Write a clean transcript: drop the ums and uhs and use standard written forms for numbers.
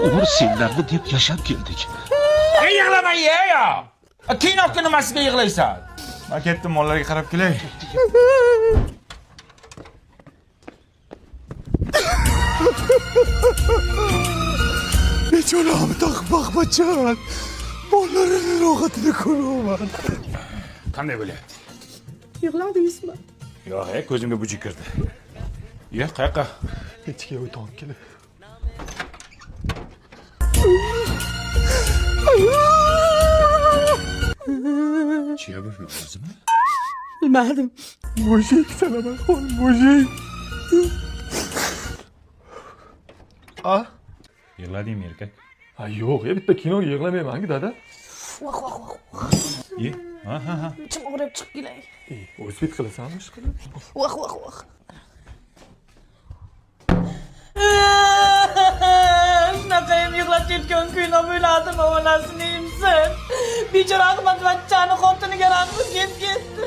umr senlarni deb yashab keldik. Yig'lama ya. Kinoqqa nimasiga yig'laysan? Men ketdim, mollarga qarab kelay. Bechoramni taqib boqmachiman. Mollarini rohatini ko'raman. Qanday bo'lyapti? Yig'ladingizmi? Yo'q, ko'zimga buji kirdi. Yo'q, qayoqqa? Ichga o'tib kelib. Chiya bo'lmi o'zimi? Bilmadim. Mujik salaman xon, mujik. Yig'ladingmi erkak? Ha yo'q, bitta kinoga yig'lamayman-ku dada. Voh voh voh. Ha. Ichim og'rib chiqib kelay. O'zbek qilasanmi ish qilib? Voh voh voh. Shunaqa ham yig'lab ketgan kino bo'ladimi onasini imsin. Bechora Ahmadvachchani xotiniga rahmi kelib ketdi.